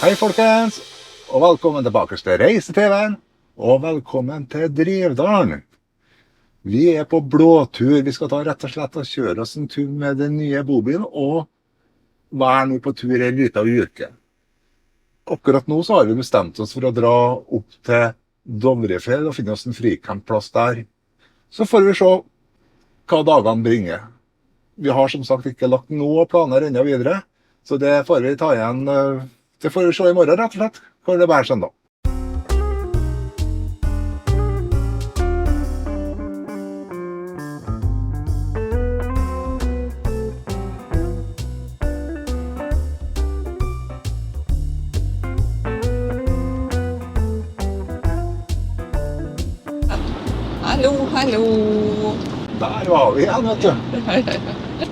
Hei folkens, og velkommen tilbake til Reise-TV-en, og velkommen til Drevdalen. Vi på blåtur, vi skal ta rett og slett og kjøre oss en tur med den nye bobilen, og være nå på tur en liten uke. Akkurat nå så har vi bestemt oss for å dra opp til Dovrefjell og finne oss en fricampplass der. Så får vi se hva dagene bringer. Vi har som sagt ikke lagt noen planer enda videre, så det får vi ta igjen. Det får vi se i morgen, rett og slett, hvor det bærer søndag. Hallo, hallo. Der var vi igjen, vet du.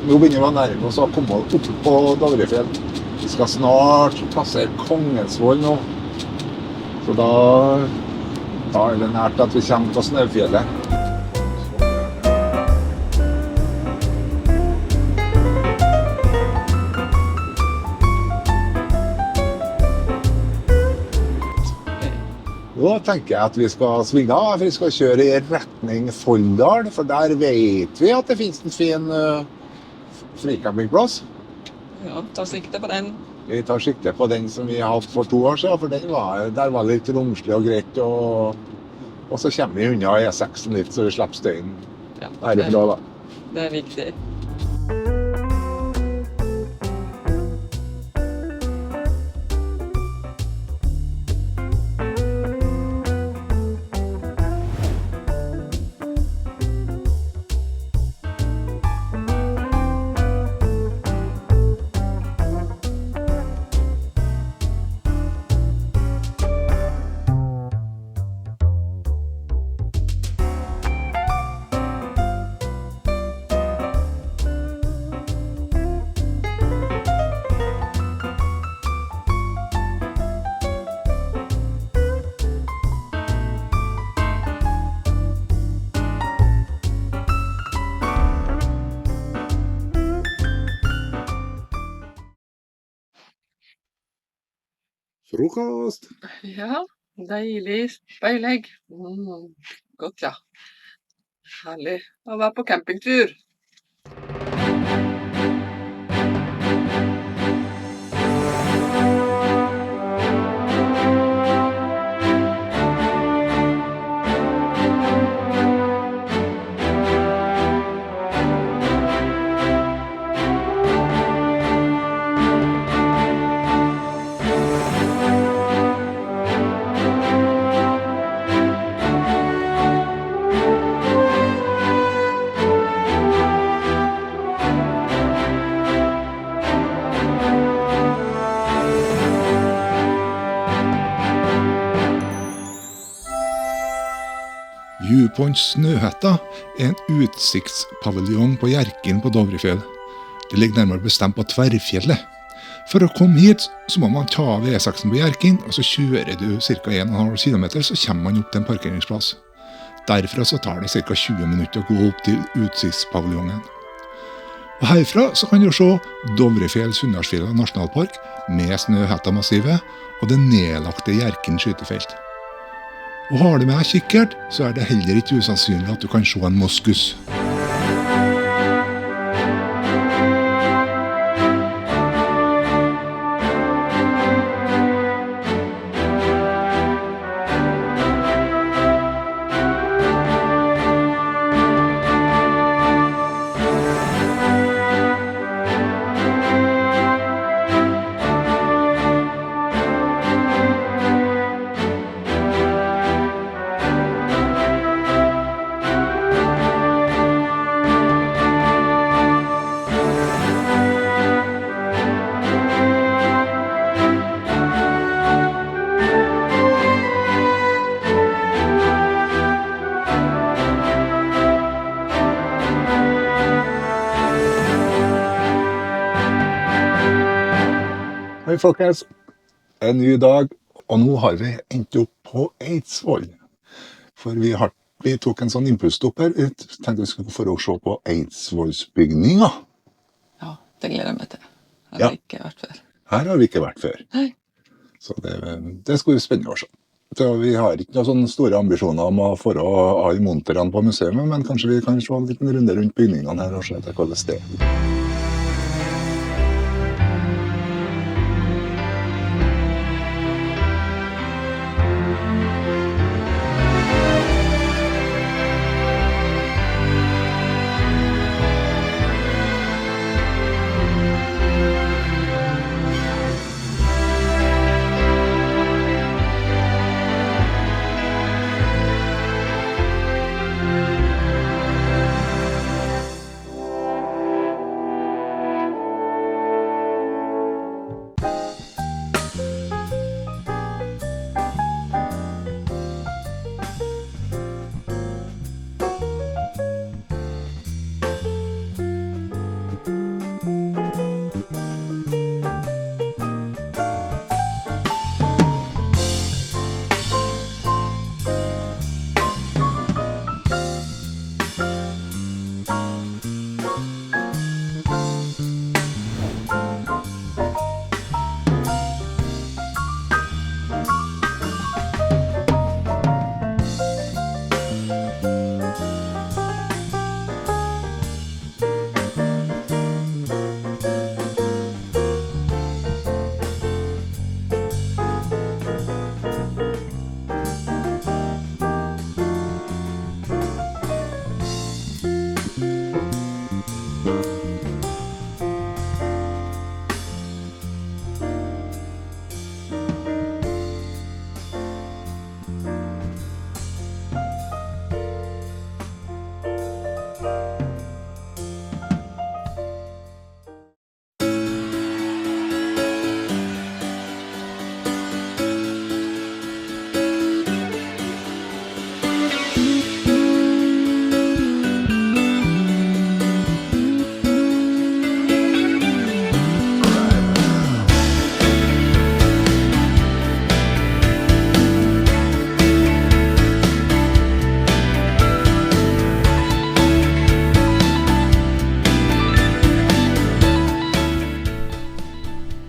Nå begynner vi å nærme oss å komme opp på Dovrefjell. Vi skal snart passere Kongensvoll nå. Så da er det nært at vi kommer på Snøfjellet. Nå tenker jeg at vi skal svinge av, for vi skal kjøre i retning Folldal, for der vet vi at det finnes en fin fricampingplass. Ja, ta sikte på den. Vi tar sikte på den som vi har hatt for 2 år siden, for der var det litt romslig og greit, og så kommer vi unna E6 litt, så vi slipper støyen. Ja, Herifra da. det er viktig. Frokost! Ja, deilig speilegg. Godt, ja. Herlig å være på campingtur. Viewpoint Snøhetta er en utsiktspaviljong på Hjerkinn på Dovrefjell. Det ligger nærmere bestemt på Tverrfjellet. For å komme hit så må man ta av E6 på Hjerkinn, og så kjører du ca. 1,5 km, så kommer man opp til en parkeringsplass. Derfra så tar det ca. 20 minutter å gå opp til utsiktspaviljongen. Og herfra så kan du se Dovrefjell-Sunndalsfjella nasjonalpark med Snøhetta-massivet og det nedlagte Hjerkinn skytefelt. Og har du med deg kikkert, så er det heller ikke usannsynlig at du kan se en moskus. Hei folkens, en ny dag, og nå har vi endt opp på Eidsvoll. For vi tok en sånn impulsstopp her, vi tenkte vi skulle få å se på Eidsvollsbygninga. Ja, det gleder jeg meg til. Her Ja. har jeg ikke vært før. Her har vi ikke vært før. Nei. Så det skulle bli spennende å se. Så vi har ikke noen sånne store ambisjoner om å få alle monterene på museet, men kanskje vi kan se en liten runde rundt bygningene her og se etter hva det er.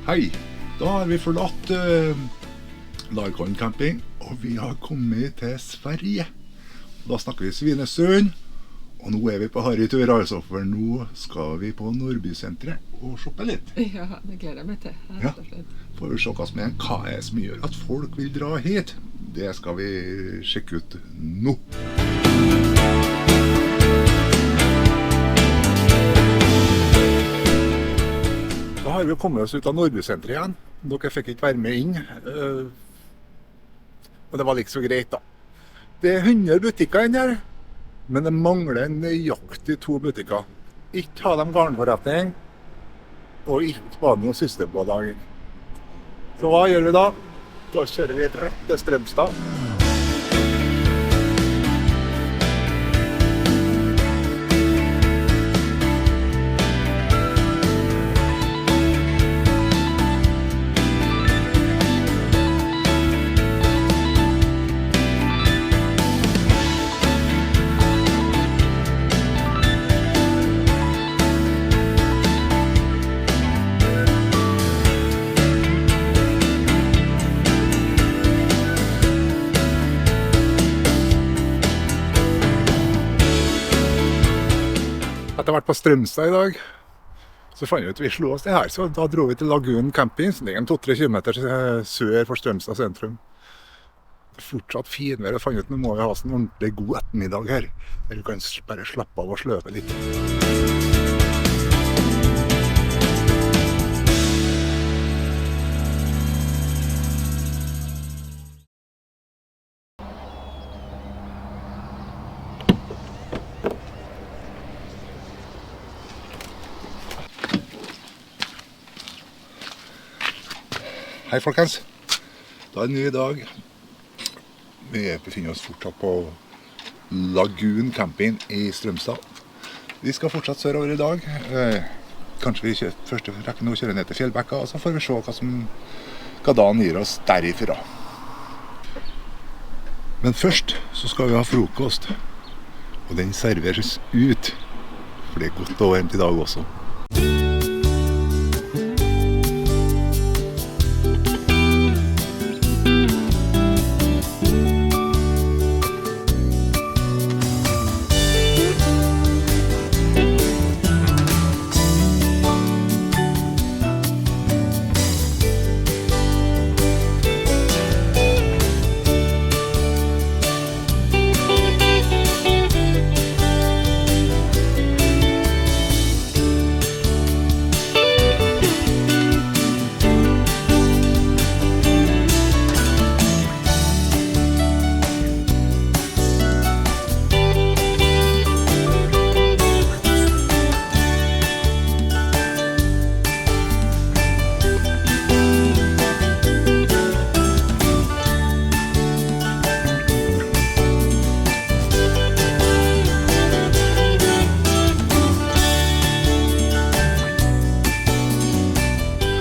Hei, da har vi forlatt Larkollen camping, og vi har kommet til Sverige. Da snakker vi Svinesund, og nå er vi på harrytur, altså, for nå skal vi på Nordbysenteret og shoppe litt. Ja, det gleder jeg meg til. Ja, får vi se hva som er, hva er som gjør at folk vil dra hit. Det skal vi sjekke ut nå. Da har vi kommet oss ut av Nordbysenteret igjen. Dere fikk ikke være med inn. Og det var ikke så greit da. Det er 100 butikker inn her, men det mangler nøyaktig 2 butikker. Ikke ha dem garnforretning, og ikke var det noe system på dagen. Så hva gjør vi da? Da kjører vi rett til Strømstad. Etter å ha vært på Strømstad i dag, så fant vi ut at vi slo oss det her, så da dro vi til Lagunen camping, som ligger 2-3 kilometer sør for Strømstad sentrum. Det er fortsatt finvær, og fant ut at nå må vi ha en ordentlig god ettermiddag her, der vi kan bare slappe av og sløve litt. Hei folkens, det er en ny dag. Vi befinner oss fortsatt på Lagunen camping i Strømstad. Vi skal fortsatt sørover i dag. Kanskje vi først rekker nå å kjøre ned til Fjellbekka, og så får vi se hva dagen gir oss derifra. Men først så skal vi ha frokost, og den serveres ut, for det er godt og varmt i dag også.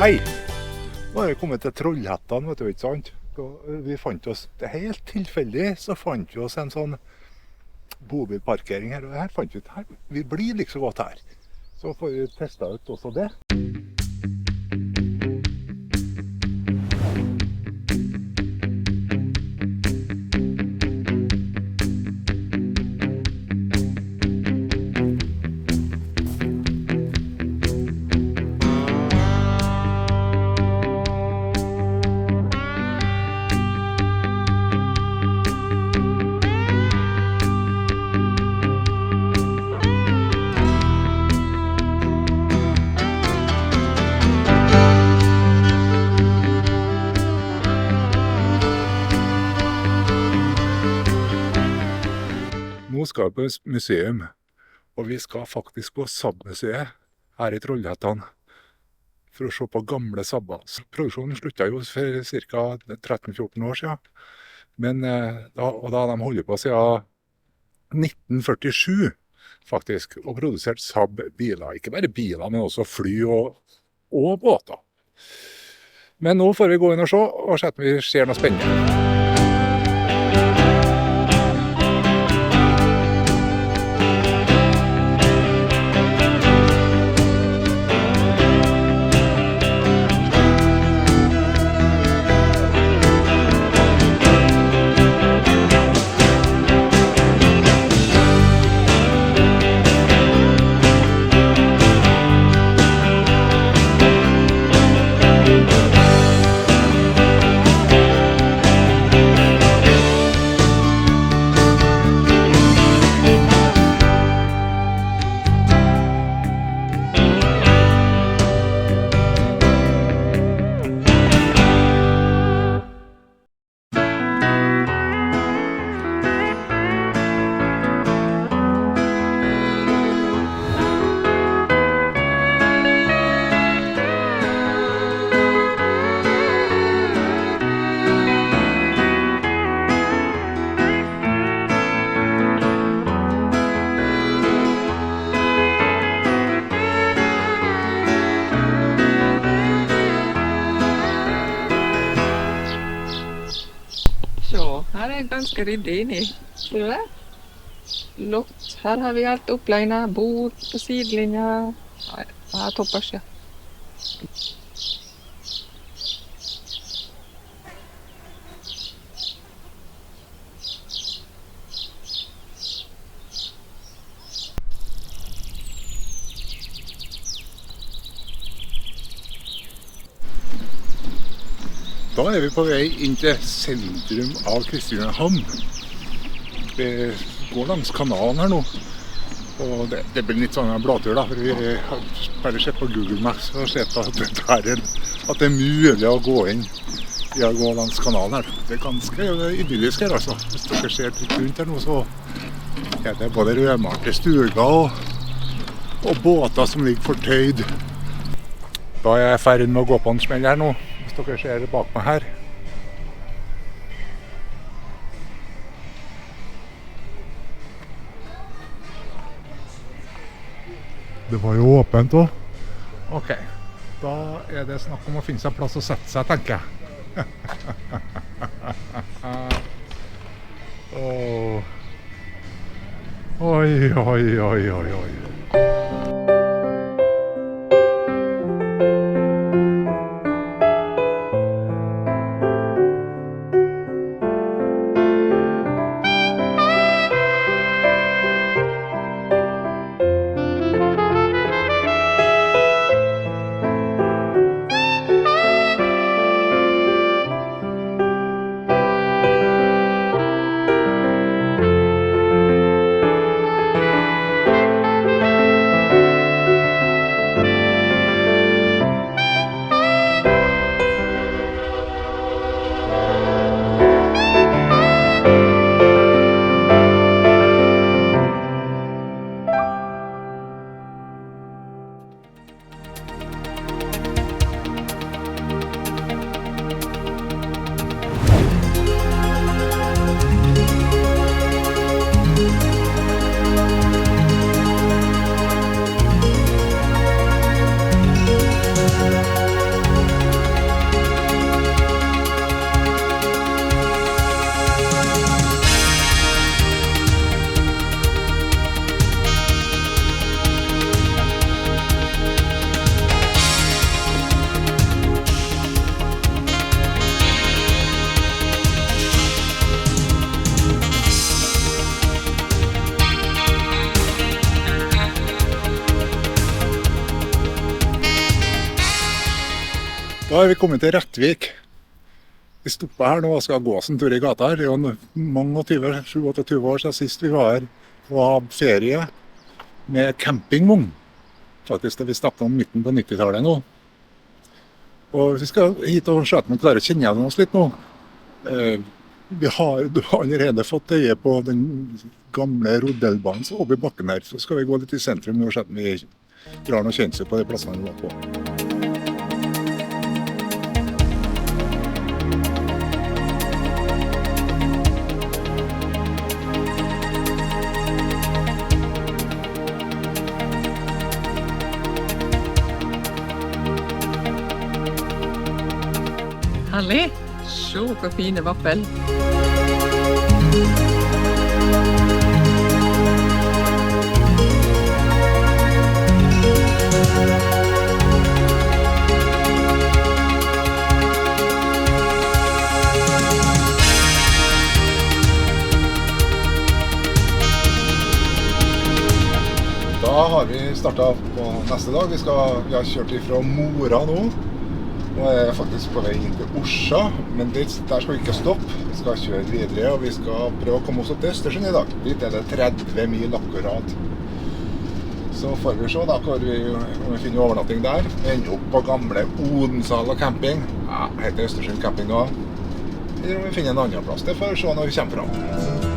Hei! Nå har vi kommet til Trollhättan, vet du, ikke sant? Vi fant oss, helt tilfeldig, så fant vi oss en sånn bobilparkering her, og her fant vi ut her. Vi blir like så godt her. Så får vi testet ut også det. Nå skal vi på museum, og vi skal faktisk på Saab-museet her i Trollhättan for å se på gamle Saabber. Produksjonen sluttet jo for ca. 13-14 år siden, men da hadde de holdt på siden 1947 faktisk, og produsert Saab-biler. Ikke bare biler, men også fly og båter. Men nå får vi gå inn og se, og se om vi ser noe spennende. Her er ganske ryddig inni. Ser du det? Flott. Her har vi alt opplegnet. Bord på sidelinja. Nei, det er toppers, ja. Da er vi på vei inn til sentrum av Kristianshavn. Vi går langs kanalen her nå, og det blir litt sånn en blåtur da, for vi har bare sett på Google Maps og sett at det er mulig å gå inn i å gå langs kanalen her. Det er ganske idyllisk her altså. Hvis dere ser litt rundt her nå, så er det både rødmalte stuger og båter som ligger fortøyd. Da er jeg i ferd med å gå på en smell her nå. Hvis dere ser bak meg her. Det var jo åpent også. Ok, da er det snakk om å finne seg plass å sette seg, tenker jeg. Oi, oi, oi, oi, oi. Da har vi kommet til Rettvik. Vi stopper her nå og skal gå oss en tur i gata her. Det er jo mange og 27-28 år siden sist vi var her på ferie med campingvogn. Faktisk det vi snakket om midten på 90-tallet nå. Og vi skal hit og se at man klarer å kjenne igjen oss litt nå. Du har allerede fått øye på den gamle rodelbanen som er oppe i bakken her. Så skal vi gå litt i sentrum nå og se at vi drar noen kjensel på de plassene vi var på. Herlig! Se hvor fine vaffel. Da har vi startet på neste dag. Vi har kjørt ifra Mora nå. Nå er jeg faktisk på vei inn til Orsa, men der skal vi ikke stoppe. Vi skal kjøre videre, og vi skal prøve å komme oss opp til Østersund i dag. Dit er det 30 mil akkurat. Så får vi se da om vi finner overnatting der. Vi ender opp på gamle Odensala camping. Ja, heter Østersund camping nå. Eller om vi finner en annen plass. Det får vi se når vi kommer fram.